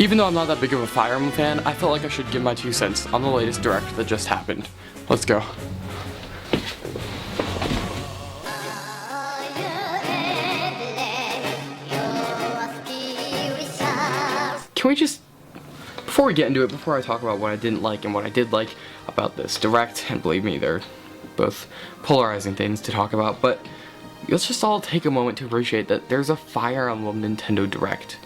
Even though I'm not that big of a Fire Emblem fan, I felt like I should give my 2 cents on the latest direct that just happened. Let's go. Can we just, before we get into it, before I talk about what I didn't like and what I did like about this direct, and believe me, they're both polarizing things to talk about, but let's just all take a moment to appreciate that there's a Fire Emblem Nintendo Direct.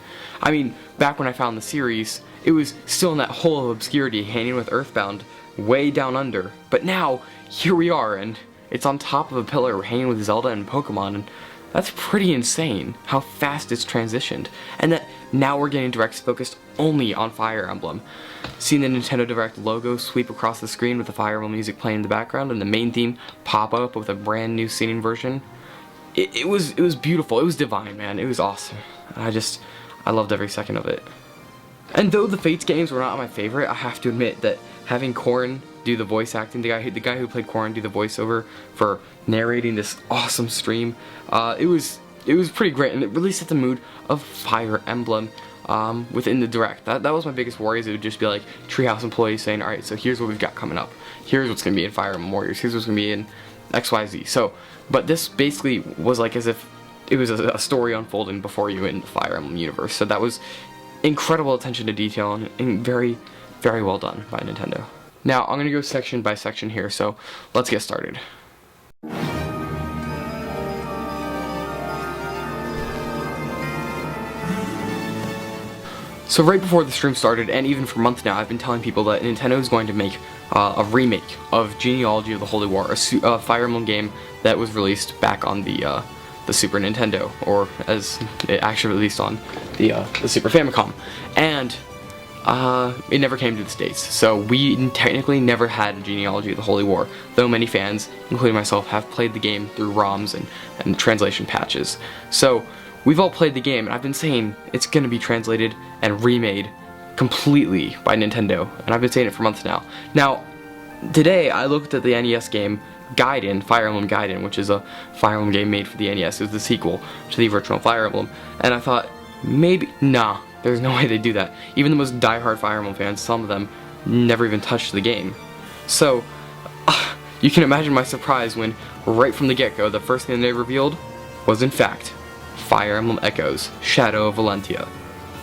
I mean, back when I found the series, it was still in that hole of obscurity, hanging with Earthbound, way down under. But now, here we are, and it's on top of a pillar, hanging with Zelda and Pokemon, and that's pretty insane, how fast it's transitioned. And that now we're getting directs focused only on Fire Emblem. Seeing the Nintendo Direct logo sweep across the screen with the Fire Emblem music playing in the background, and the main theme pop up with a brand new singing version, it was beautiful. It was divine, man. It was awesome. I loved every second of it. And though the Fates games were not my favorite, I have to admit that having Corrin do the voice acting, the guy who played Corrin do the voiceover for narrating this awesome stream, it was pretty great, and it really set the mood of Fire Emblem within the Direct. That was my biggest worry, is it would just be like Treehouse employees saying, alright, so here's what we've got coming up. Here's what's going to be in Fire Emblem Warriors. Here's what's going to be in XYZ. So, but this basically was like as if it was a story unfolding before you in the Fire Emblem universe. So that was incredible attention to detail and very, very well done by Nintendo. Now, I'm going to go section by section here, so let's get started. So right before the stream started, and even for months now, I've been telling people that Nintendo is going to make a remake of Genealogy of the Holy War, a Fire Emblem game that was released back on the Super Nintendo, or as it actually released on the Super Famicom, and it never came to the States. So we technically never had Genealogy of the Holy War, though many fans, including myself, have played the game through ROMs and translation patches. So we've all played the game, and I've been saying it's going to be translated and remade completely by Nintendo, and I've been saying it for months now. Now, today I looked at the NES game Gaiden, Fire Emblem Gaiden, which is a Fire Emblem game made for the NES. It was the sequel to the original Fire Emblem, and I thought, maybe, nah, there's no way they do that. Even the most diehard Fire Emblem fans, some of them, never even touched the game. So, you can imagine my surprise when, right from the get-go, the first thing they revealed was, in fact, Fire Emblem Echoes, Shadow of Valentia,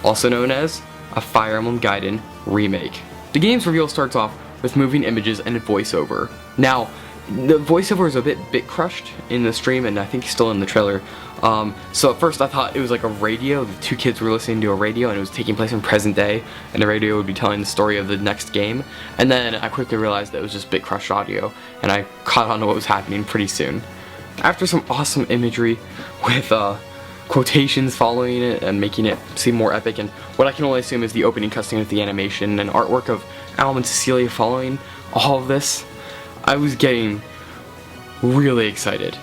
also known as a Fire Emblem Gaiden remake. The game's reveal starts off with moving images and a voiceover. Now, the voiceover is a bit crushed in the stream, and I think still in the trailer. So at first I thought it was like a radio, the two kids were listening to a radio, and it was taking place in present day, and the radio would be telling the story of the next game. And then I quickly realized that it was just bit crushed audio, and I caught on to what was happening pretty soon. After some awesome imagery with quotations following it and making it seem more epic, and what I can only assume is the opening cutscene with the animation and artwork of Alm and Cecilia following all of this, I was getting really excited.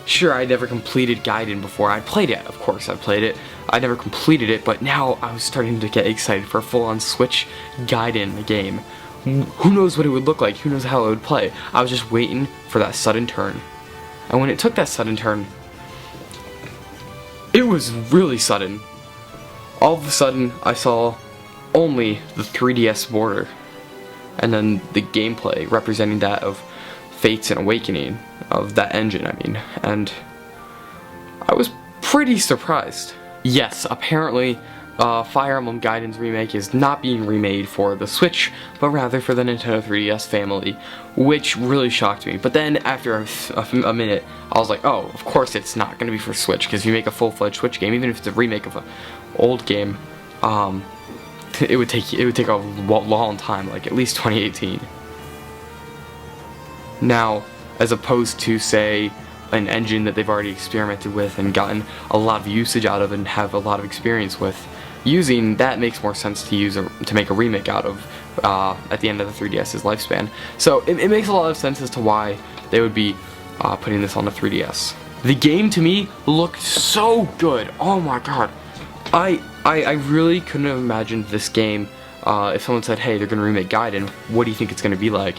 Sure, I never completed Gaiden before. I played it, of course I played it. I never completed it, but now I was starting to get excited for a full-on Switch Gaiden game. Who knows what it would look like, who knows how it would play. I was just waiting for that sudden turn. And when it took that sudden turn, it was really sudden. All of a sudden, I saw only the 3DS border, and then the gameplay representing that of Fates and Awakening, of that engine, I mean, and I was pretty surprised. Yes, apparently Fire Emblem Gaiden's remake is not being remade for the Switch, but rather for the Nintendo 3DS family, which really shocked me. But then after a minute, I was like, oh, of course it's not going to be for Switch, because if you make a full-fledged Switch game, even if it's a remake of an old game, it would take a long time, like at least 2018. Now, as opposed to, say, an engine that they've already experimented with and gotten a lot of usage out of and have a lot of experience with using, that makes more sense to make a remake out of at the end of the 3DS's lifespan. So it makes a lot of sense as to why they would be putting this on the 3DS. The game to me looked so good. Oh my god. I really couldn't have imagined this game if someone said, hey, they're going to remake Gaiden, what do you think it's going to be like?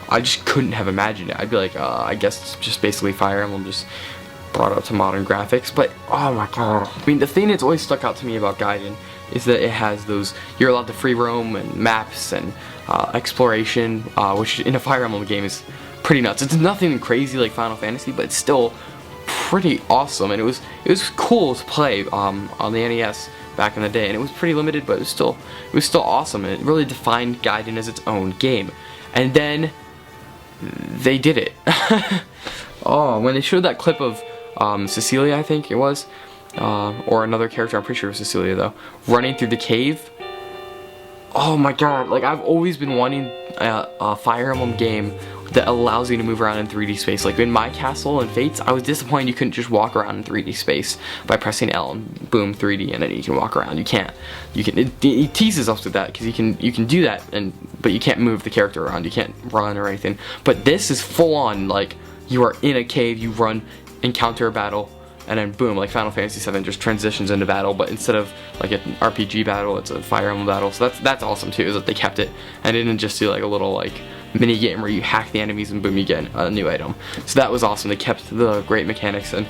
I just couldn't have imagined it. I'd be like, I guess it's just basically Fire Emblem just brought up to modern graphics, but oh my god. I mean, the thing that's always stuck out to me about Gaiden is that it has those, you're allowed to free roam and maps and exploration, which in a Fire Emblem game is pretty nuts. It's nothing crazy like Final Fantasy, but it's still pretty awesome, and it was cool to play on the NES back in the day, and it was pretty limited, but it was still awesome, and it really defined Gaiden as its own game. And then they did it. Oh, when they showed that clip of Cecilia, I think it was, or another character, I'm pretty sure it was Cecilia though, running through the cave. Oh my god, like I've always been wanting a Fire Emblem game that allows you to move around in 3D space. Like in my castle and Fates, I was disappointed you couldn't just walk around in 3D space by pressing L and boom, 3D, and then you can walk around. You can't. It teases us with that because you can do that, but you can't move the character around. You can't run or anything. But this is full on, like you are in a cave, you run, encounter a battle, and then boom, like Final Fantasy VII just transitions into battle, but instead of like an RPG battle, it's a Fire Emblem battle. So that's awesome too, is that they kept it and didn't just do like a little like mini game where you hack the enemies and boom, you get a new item. So that was awesome. They kept the great mechanics, and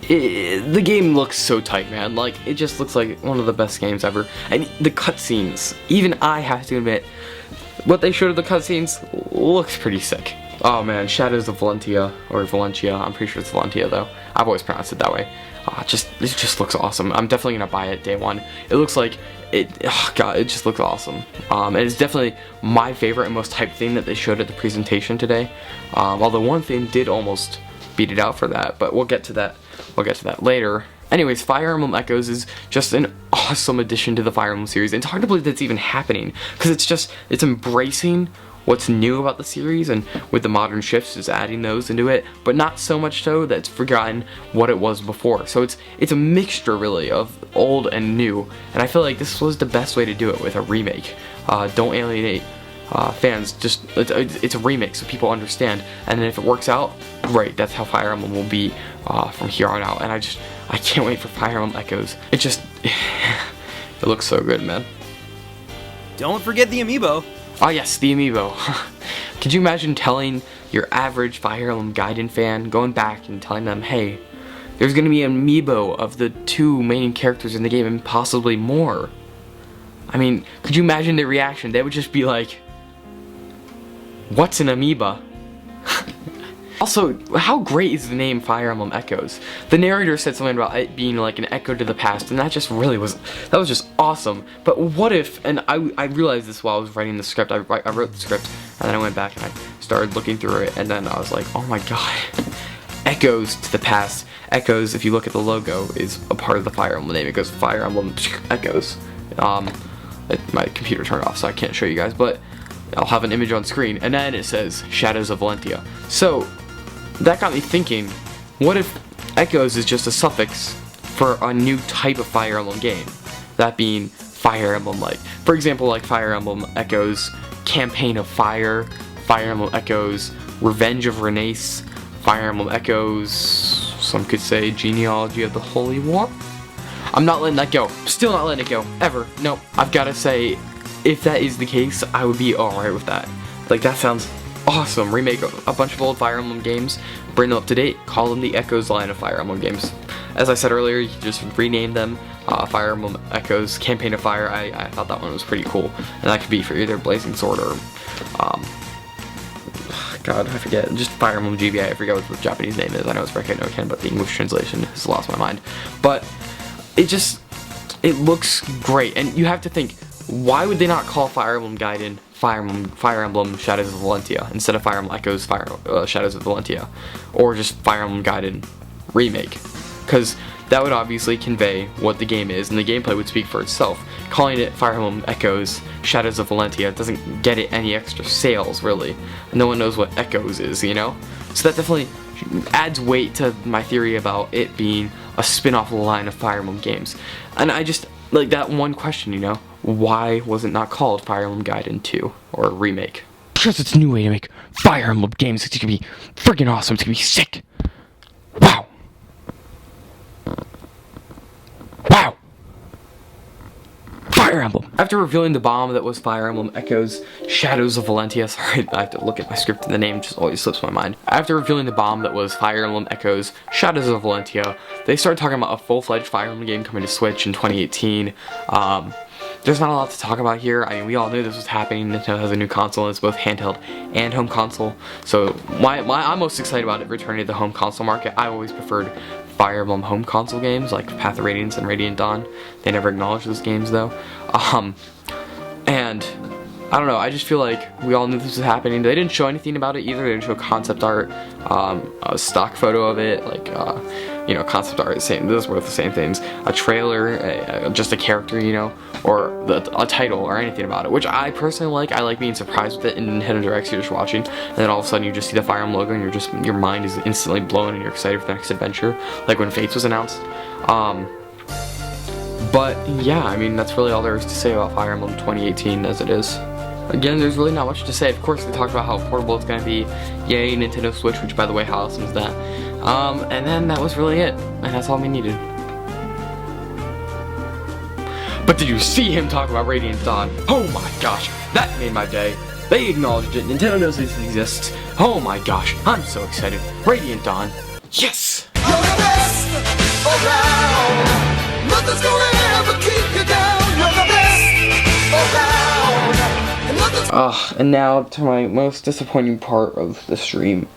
the game looks so tight, man. Like it just looks like one of the best games ever. And the cutscenes, even I have to admit, what they showed of the cutscenes looks pretty sick. Oh man, Shadows of Valentia, or Valentia, I'm pretty sure it's Valentia though. I've always pronounced it that way. It just looks awesome. I'm definitely gonna buy it day one. It looks like oh god, it just looks awesome. And it's definitely my favorite and most hyped thing that they showed at the presentation today. Although one thing did almost beat it out for that, but we'll get to that. We'll get to that later. Anyways, Fire Emblem Echoes is just an awesome addition to the Fire Emblem series. It's hard to believe that's even happening, because it's embracing what's new about the series, and with the modern shifts, is adding those into it, but not so much so that it's forgotten what it was before. So it's a mixture really of old and new, and I feel like this was the best way to do it with a remake. Don't alienate fans. Just it's a remake so people understand, and then if it works out, great. That's how Fire Emblem will be from here on out. And I can't wait for Fire Emblem Echoes. It looks so good, man. Don't forget the amiibo. Oh yes, the amiibo. Could you imagine telling your average Fire Emblem Gaiden fan, going back and telling them, hey, there's gonna be an amiibo of the two main characters in the game and possibly more? I mean, could you imagine their reaction? They would just be like, what's an amiibo? Also, how great is the name Fire Emblem Echoes? The narrator said something about it being like an echo to the past, and that was just awesome. But what if, and I realized this while I was writing the script, I wrote the script, and then I went back and I started looking through it, and then I was like, oh my god, Echoes to the past. Echoes, if you look at the logo, is a part of the Fire Emblem name. It goes Fire Emblem Echoes. My computer turned off, so I can't show you guys, but I'll have an image on screen, and then it says Shadows of Valentia. So that got me thinking, what if Echoes is just a suffix for a new type of Fire Emblem game? That being Fire Emblem, like, for example, like Fire Emblem Echoes Campaign of Fire, Fire Emblem Echoes Revenge of Renace, Fire Emblem Echoes, some could say Genealogy of the Holy War. I'm not letting that go. Still not letting it go. Ever. Nope. I've gotta say, if that is the case, I would be alright with that. Like, that sounds awesome. Remake a bunch of old Fire Emblem games, bring them up to date, call them the Echoes line of Fire Emblem games. As I said earlier, you can just rename them Fire Emblem Echoes Campaign of Fire. I thought that one was pretty cool, and that could be for either Blazing Sword or God, I forget, just Fire Emblem GBA. I forget what the Japanese name is. I know it's Rekkei no Ken, but the English translation has lost my mind. But it looks great, and you have to think, why would they not call Fire Emblem Gaiden Fire Emblem Shadows of Valentia instead of Fire Emblem Echoes Shadows of Valentia, or just Fire Emblem Gaiden Remake? Because that would obviously convey what the game is, and the gameplay would speak for itself. Calling it Fire Emblem Echoes Shadows of Valentia doesn't get it any extra sales, really. No one knows what Echoes is, you know? So that definitely adds weight to my theory about it being a spin-off line of Fire Emblem games. And I just, like, that one question, you know? Why was it not called Fire Emblem Gaiden 2 or Remake? Because it's a new way to make Fire Emblem games. It's gonna be freaking awesome. It's gonna be sick. Wow. Wow. Fire Emblem. Emblem. After revealing the bomb that was Fire Emblem Echoes Shadows of Valentia, sorry, I have to look at my script and the name just always slips my mind. After revealing the bomb that was Fire Emblem Echoes Shadows of Valentia, they started talking about a full-fledged Fire Emblem game coming to Switch in 2018. There's not a lot to talk about here. I mean, we all knew this was happening. Nintendo has a new console, and it's both handheld and home console. So I'm most excited about it returning to the home console market. I always preferred Fire Emblem home console games like Path of Radiance and Radiant Dawn. They never acknowledged those games though. And I don't know, I just feel like we all knew this was happening. They didn't show anything about it either. They didn't show concept art, a stock photo of it, like, you know, concept art, this is worth the same things. A trailer, just a character, you know, or a title or anything about it, which I personally like. I like being surprised with it in Nintendo Directs. You're just watching, and then all of a sudden you just see the Fire Emblem logo, and your mind is instantly blown, and you're excited for the next adventure, like when Fates was announced. But yeah, I mean, that's really all there is to say about Fire Emblem 2018 as it is. Again, there's really not much to say. Of course, they talked about how portable it's gonna be. Yay, Nintendo Switch, which by the way, how awesome is that? And then that was really it, and that's all we needed. But did you see him talk about Radiant Dawn? Oh my gosh, that made my day. They acknowledged it. Nintendo knows this exists. Oh my gosh, I'm so excited. Radiant Dawn, yes! You're the best around. Nothing's gonna ever keep you down. You're the best around. And nothing's And now to my most disappointing part of the stream.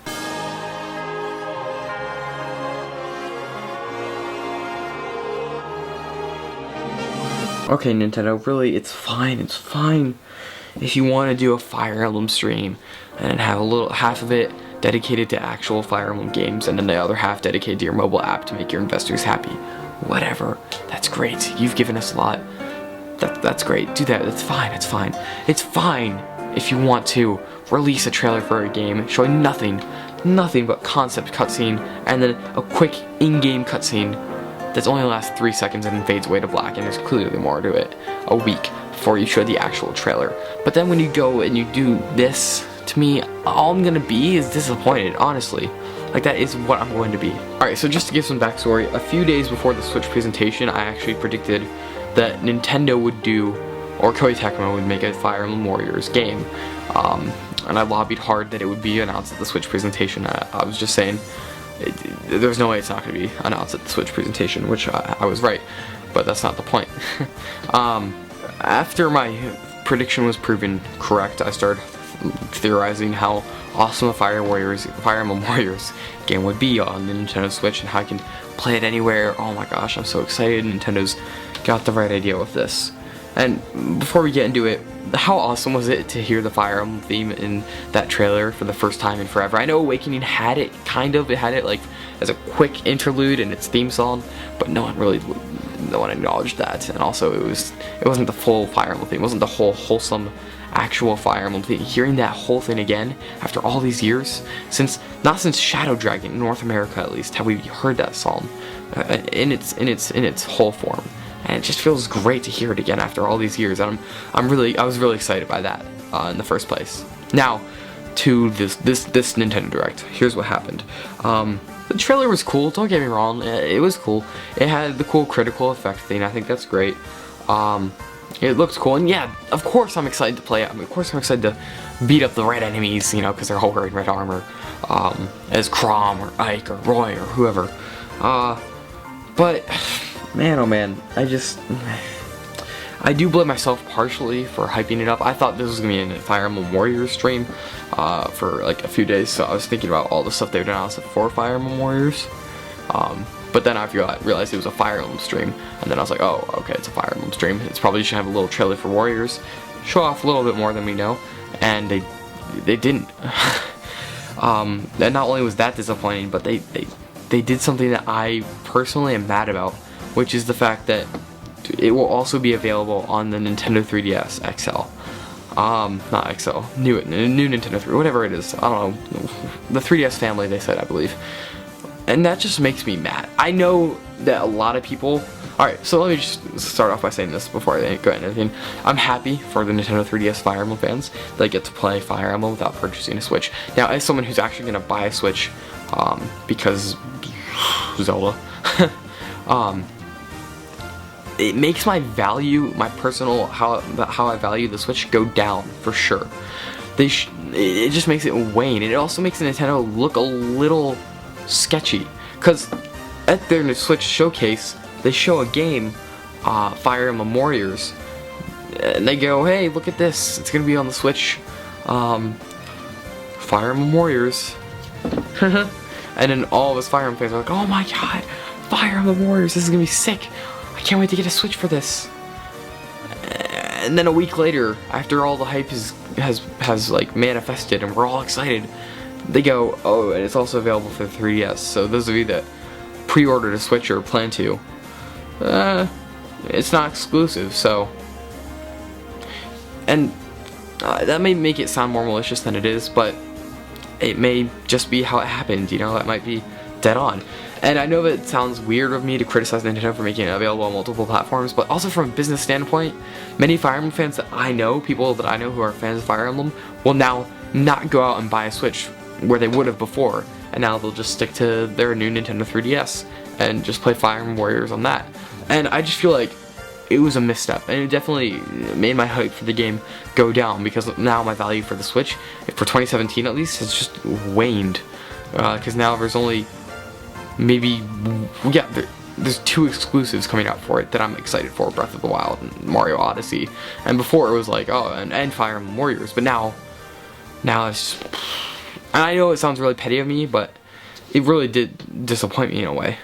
Okay, Nintendo, really, it's fine, if you want to do a Fire Emblem stream and have half of it dedicated to actual Fire Emblem games and then the other half dedicated to your mobile app to make your investors happy. Whatever, that's great. You've given us a lot. That's great. Do that. It's fine. It's fine if you want to release a trailer for a game showing nothing but concept cutscene and then a quick in-game cutscene that's only lasts 3 seconds and then fades away to black, and there's clearly more to it. A week before you show the actual trailer. But then when you go and you do this, to me, all I'm gonna be is disappointed, honestly. Like, that is what I'm going to be. Alright, so just to give some backstory, a few days before the Switch presentation, I actually predicted that Nintendo would do, or Koei Tecmo would make a Fire Emblem Warriors game. And I lobbied hard that it would be announced at the Switch presentation. I was just saying, there's no way it's not going to be announced at the Switch presentation, which I was right, but that's not the point. After my prediction was proven correct, I started theorizing how awesome a Fire Emblem Warriors game would be on the Nintendo Switch and how I can play it anywhere. Oh my gosh, I'm so excited. Nintendo's got the right idea with this. And before we get into it, how awesome was it to hear the Fire Emblem theme in that trailer for the first time in forever? I know Awakening had it, it had it like as a quick interlude in its theme song, but no one acknowledged that. And also it wasn't the full Fire Emblem theme, it wasn't the whole wholesome actual Fire Emblem theme. Hearing that whole thing again after all these years, not since Shadow Dragon in North America at least have we heard that song in its whole form. And it just feels great to hear it again after all these years. And I was really excited by that in the first place. Now, to this Nintendo Direct. Here's what happened. The trailer was cool. Don't get me wrong. It was cool. It had the cool critical effect thing. I think that's great. It looks cool. And yeah, of course I'm excited to play it. Of course I'm excited to beat up the red enemies, you know, because they're all wearing red armor. As Chrom or Ike or Roy or whoever. But man, oh man, I do blame myself partially for hyping it up. I thought this was going to be a Fire Emblem Warriors stream for like a few days, so I was thinking about all the stuff they would announce for Fire Emblem Warriors. But then I realized it was a Fire Emblem stream, and then I was like, oh, okay, it's a Fire Emblem stream. It's probably just have a little trailer for Warriors, show off a little bit more than we know, and they didn't. And not only was that disappointing, but they did something that I personally am mad about, which is the fact that it will also be available on the Nintendo 3DS XL. Not XL, new Nintendo 3, whatever it is, I don't know, the 3DS family they said, I believe. And that just makes me mad. I know that a lot of people, alright, so let me just start off by saying this before I go into anything. I'm happy for the Nintendo 3DS Fire Emblem fans that get to play Fire Emblem without purchasing a Switch. Now, as someone who's actually going to buy a Switch, because Zelda, it makes my value, my personal, how I value the Switch go down for sure. It just makes it wane, and it also makes Nintendo look a little sketchy. Cause at their Switch showcase, they show a game, Fire Emblem Warriors, and they go, "Hey, look at this! It's gonna be on the Switch, Fire Emblem Warriors." And then all of us Fire Emblem fans are like, "Oh my god, Fire Emblem Warriors! This is gonna be sick! I can't wait to get a Switch for this." And then a week later, after all the hype has like manifested and we're all excited, they go, "Oh, and it's also available for the 3DS." So those of you that pre-ordered a Switch or plan to, it's not exclusive. So, and that may make it sound more malicious than it is, but it may just be how it happened. You know, that might be dead on. And I know that it sounds weird of me to criticize Nintendo for making it available on multiple platforms, but also from a business standpoint, many Fire Emblem fans that I know, people that I know who are fans of Fire Emblem, will now not go out and buy a Switch where they would have before, and now they'll just stick to their new Nintendo 3DS and just play Fire Emblem Warriors on that. And I just feel like it was a misstep, and it definitely made my hype for the game go down, because now my value for the Switch, for 2017 at least, has just waned. Because now there's only maybe, yeah, there's 2 exclusives coming out for it that I'm excited for: Breath of the Wild and Mario Odyssey. And before it was like, oh, and Fire Emblem Warriors, but now it's just, and I know it sounds really petty of me, but it really did disappoint me in a way.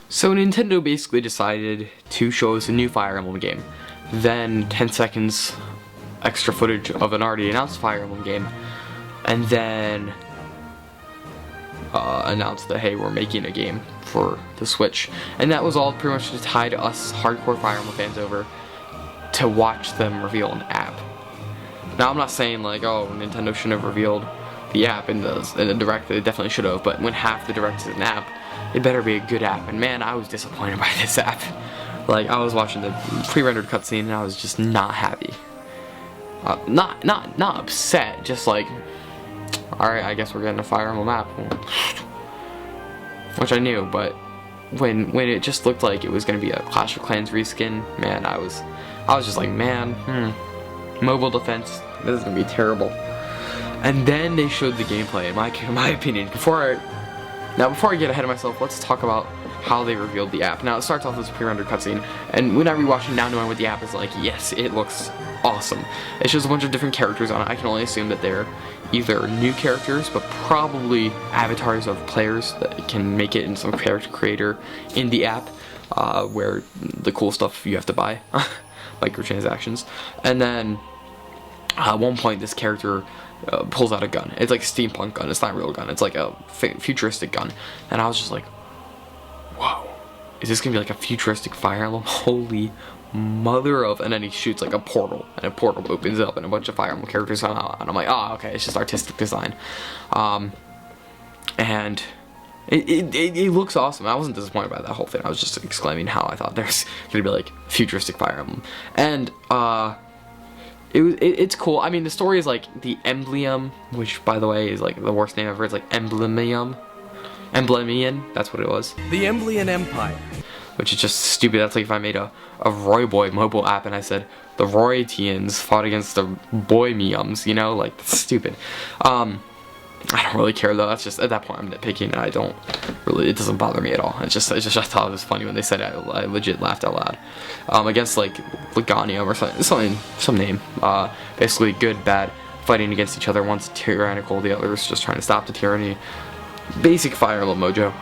So Nintendo basically decided to show us a new Fire Emblem game, then 10 seconds extra footage of an already announced Fire Emblem game, and then announced that, hey, we're making a game for the Switch. And that was all pretty much to tide us hardcore Fire Emblem fans over to watch them reveal an app. Now, I'm not saying like, oh, Nintendo shouldn't have revealed the app in the Direct. They definitely should have, but when half the Direct is an app, it better be a good app. And man, I was disappointed by this app. Like, I was watching the pre-rendered cutscene and I was just not happy. Not upset, just like, alright, I guess we're getting a Fire Emblem app. Which I knew, but when it just looked like it was gonna be a Clash of Clans reskin, man, I was just like, man, mobile defense, this is gonna be terrible. And then they showed the gameplay, in my opinion. Before I get ahead of myself, let's talk about how they revealed the app. Now, it starts off as a pre-rendered cutscene, and when I rewatch it now, knowing what the app is like, yes, it looks awesome. It shows a bunch of different characters on it. I can only assume that they're either new characters, but probably avatars of players that can make it in some character creator in the app, where the cool stuff you have to buy, microtransactions. And then, at one point, this character pulls out a gun. It's like a steampunk gun. It's not a real gun. It's like a futuristic gun. And I was just like, whoa, is this gonna be like a futuristic Fire Emblem? Holy mother of... And then he shoots like a portal, and a portal opens up and a bunch of Fire Emblem characters come out, and I'm like, oh, okay, it's just artistic design. And it looks awesome. I wasn't disappointed by that whole thing. I was just exclaiming how I thought there's gonna be like futuristic Fire Emblem. And it's cool. I mean, the story is like the Emblem, which by the way is like the worst name ever. It's like Emblemian, that's what it was. The Emblem Empire. Which is just stupid. That's like if I made a Roy Boy mobile app and I said the Roytians fought against the Boy Meums, you know, like, that's stupid. I don't really care though. That's just, at that point I'm nitpicking, and I don't really, it doesn't bother me at all. It's just I thought it was funny when they said it. I legit laughed out loud. Against like Leganium or some name. Basically good, bad, fighting against each other. One's tyrannical, the other's just trying to stop the tyranny. Basic Fire Emblem mojo.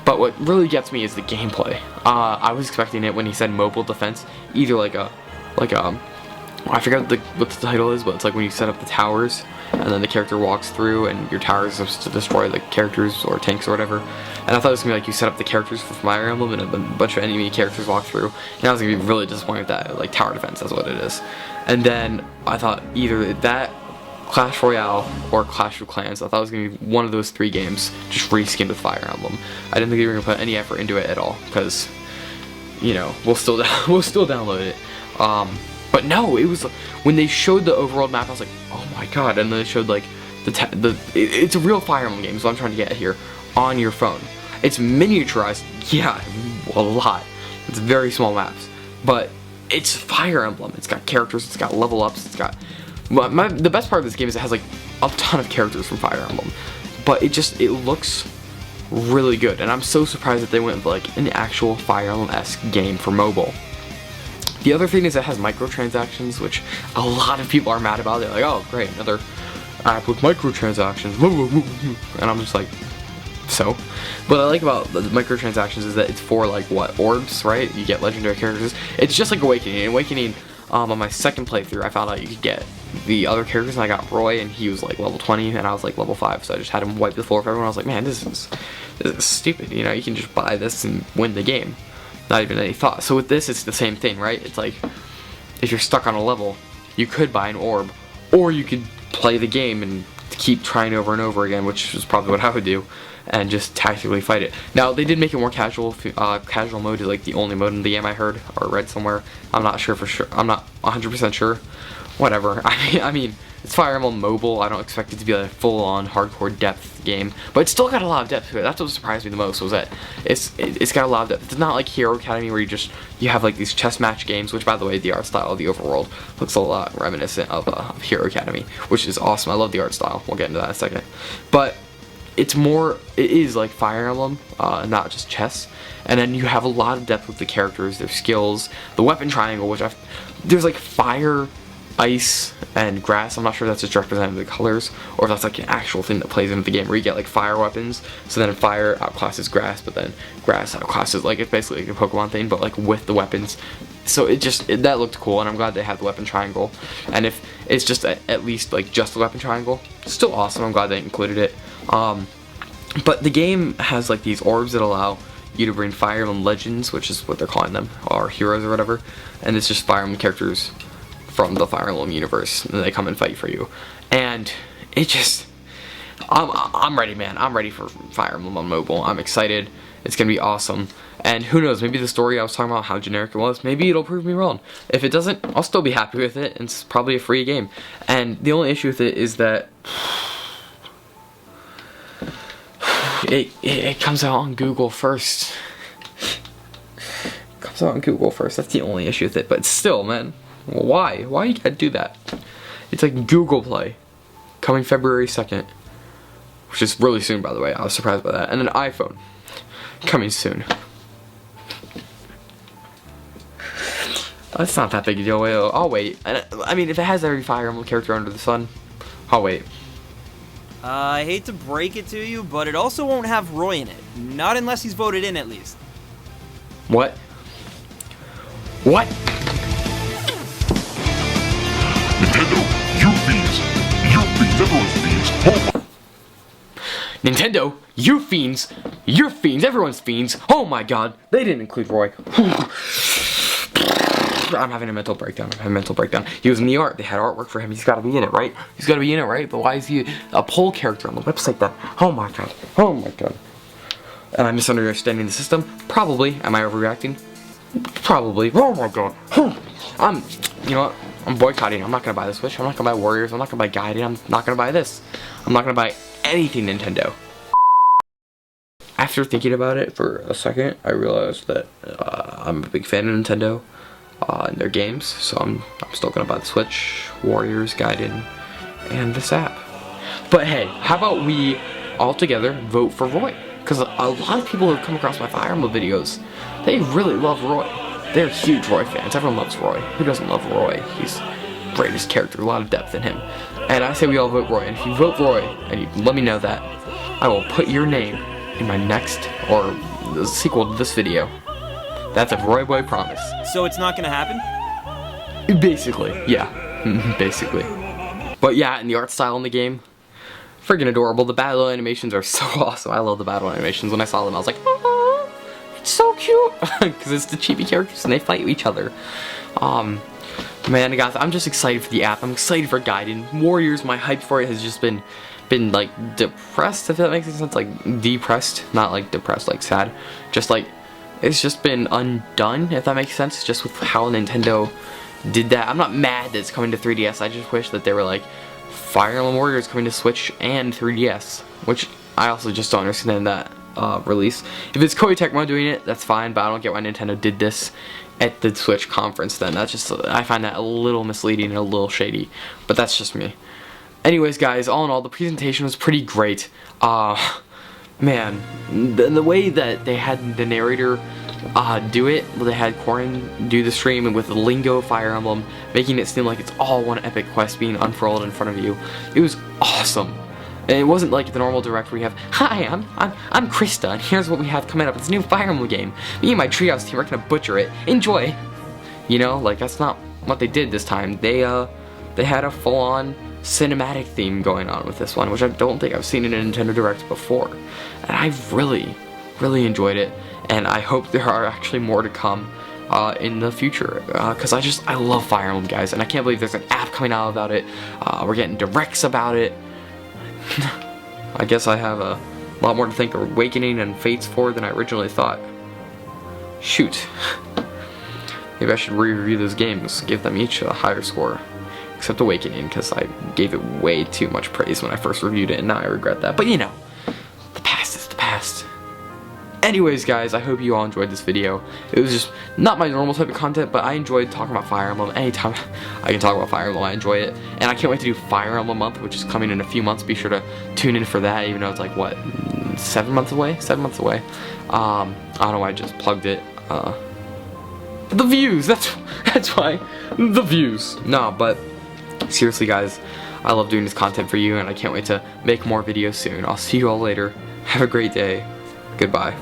But what really gets me is the gameplay. I was expecting it when he said mobile defense, either like a I forget what the title is, but it's like when you set up the towers and then the character walks through and your tower is supposed to destroy the characters or tanks or whatever. And I thought it was gonna be like you set up the characters for Fire Emblem and a bunch of enemy characters walk through. And I was gonna be really disappointed with that, like tower defense, that's what it is. And then I thought either that, Clash Royale, or Clash of Clans. I thought it was gonna be one of those 3 games, just reskinned with Fire Emblem. I didn't think they were gonna put any effort into it at all, because, you know, we'll still download it. But no, it was when they showed the overworld map, I was like, oh my god! And then they showed like it's a real Fire Emblem game, is what I'm trying to get at here, on your phone. It's miniaturized, yeah, a lot. It's very small maps, but it's Fire Emblem. It's got characters, it's got level ups, it's got. The best part of this game is it has like a ton of characters from Fire Emblem, but it looks really good, and I'm so surprised that they went with like an actual Fire Emblem-esque game for mobile. The other thing is it has microtransactions, which a lot of people are mad about. They're like, oh great, another app with microtransactions, and I'm just like, so? What I like about the microtransactions is that it's for like what, orbs, right? You get legendary characters. It's just like Awakening. In Awakening, on my second playthrough, I found out you could get the other characters, and I got Roy, and he was like level 20, and I was like level 5, so I just had him wipe the floor for everyone. I was like, man, this is stupid. You know, you can just buy this and win the game. Not even any thought. So with this, it's the same thing, right? It's like, if you're stuck on a level, you could buy an orb, or you could play the game and keep trying over and over again, which is probably what I would do, and just tactically fight it. Now, they did make it more casual. Casual mode is like the only mode in the game, I heard, or read somewhere. I'm not sure for sure. I'm not 100% sure. Whatever. I mean, it's Fire Emblem Mobile. I don't expect it to be a full-on hardcore depth game, but it's still got a lot of depth to it. That's what surprised me the most, was that it's got a lot of depth. It's not like Hero Academy where you have like these chess match games, which by the way, the art style of the overworld looks a lot reminiscent of Hero Academy, which is awesome. I love the art style. We'll get into that in a second. But it is like Fire Emblem, not just chess. And then you have a lot of depth with the characters, their skills, the weapon triangle, which there's like fire, ice, and grass. I'm not sure if that's just representing the colors, or if that's like an actual thing that plays into the game, where you get like fire weapons, so then fire outclasses grass, but then grass outclasses, like, it's basically like a Pokemon thing, but like with the weapons. So that looked cool, and I'm glad they had the weapon triangle. And if it's just at least like just the weapon triangle, still awesome. I'm glad they included it. But the game has like these orbs that allow you to bring Fire Emblem Legends, which is what they're calling them, or heroes or whatever, and it's just Fire Emblem characters from the Fire Emblem universe, and they come and fight for you. And it just, I'm ready, man. I'm ready for Fire Emblem on mobile. I'm excited. It's gonna be awesome. And who knows, maybe the story I was talking about, how generic it was, maybe it'll prove me wrong. If it doesn't, I'll still be happy with it, and it's probably a free game. And the only issue with it is that it comes out on Google first. It comes out on Google first. That's the only issue with it. But still, man, why? Why you gotta do that? It's like Google Play, coming February 2nd, which is really soon, by the way. I was surprised by that. And an iPhone, coming soon. It's not that big a deal. I'll wait. I mean, if it has every Fire Emblem character under the sun, I'll wait. I hate to break it to you, but it also won't have Roy in it. Not unless he's voted in, at least. What? What? Nintendo, you fiends! You fiends, everyone's fiends! Oh. Nintendo, you fiends! You're fiends, everyone's fiends! Oh my god, they didn't include Roy. I'm having a mental breakdown. He was in the art. They had artwork for him. He's got to be in it, right? He's got to be in it, right? But why is he a poll character on the website then? Oh my god. Oh my god. Am I misunderstanding the system? Probably. Am I overreacting? Probably. Oh my god. You know what? I'm boycotting. I'm not going to buy the Switch. I'm not going to buy Warriors. I'm not going to buy Gaiden. I'm not going to buy this. I'm not going to buy anything Nintendo. After thinking about it for a second, I realized that I'm a big fan of Nintendo and their games, so I'm still gonna buy the Switch, Warriors, Gaiden, and this app. But hey, how about we all together vote for Roy? Because a lot of people who have come across my Fire Emblem videos, they really love Roy. They're huge Roy fans. Everyone loves Roy. Who doesn't love Roy? He's the greatest character, a lot of depth in him. And I say we all vote Roy, and if you vote Roy, and you let me know that, I will put your name in my next, or the sequel to this video. That's a Roy Boy promise. So it's not gonna happen? Basically, yeah. Basically. But yeah, and the art style in the game, friggin' adorable. The battle animations are so awesome. I love the battle animations. When I saw them, I was like, oh, it's so cute. Because it's the chibi characters and they fight each other. Man, guys, I'm just excited for the app. I'm excited for Gaiden. Warriors, my hype for it has just been like depressed, if that makes any sense. Like depressed, not like depressed, like sad. Just like, it's just been undone, if that makes sense, just with how Nintendo did that. I'm not mad that it's coming to 3DS. I just wish that they were like Fire Emblem Warriors coming to Switch and 3DS, which I also just don't understand that release. If it's Koei Tecmo doing it, that's fine, but I don't get why Nintendo did this at the Switch conference then. That's just, I find that a little misleading and a little shady, but that's just me. Anyways, guys, all in all, the presentation was pretty great. Man, the way that they had the narrator do it, they had Corin do the stream and with the lingo Fire Emblem, making it seem like it's all one epic quest being unfurled in front of you. It was awesome. And it wasn't like the normal direct where you have, "Hi, I'm Krista, and here's what we have coming up. It's a new Fire Emblem game. Me and my Treehouse team are gonna butcher it. Enjoy." You know, like that's not what they did this time. They had a full-on cinematic theme going on with this one, which I don't think I've seen in a Nintendo Direct before. And I really enjoyed it, and I hope there are actually more to come in the future, because I love Fire Emblem, guys, and I can't believe there's an app coming out about it. We're getting directs about it. I guess I have a lot more to thank Awakening and Fates for than I originally thought. Shoot. Maybe I should re-review those games, give them each a higher score. Except Awakening, because I gave it way too much praise when I first reviewed it, and now I regret that. But you know, the past is the past. Anyways, guys, I hope you all enjoyed this video. It was just not my normal type of content, but I enjoyed talking about Fire Emblem. Anytime I can talk about Fire Emblem, I enjoy it. And I can't wait to do Fire Emblem Month, which is coming in a few months. Be sure to tune in for that, even though it's like, what, 7 months away? 7 months away. I don't know why I just plugged it. The views, that's why. The views. No, but seriously, guys, I love doing this content for you, and I can't wait to make more videos soon. I'll see you all later. Have a great day. Goodbye.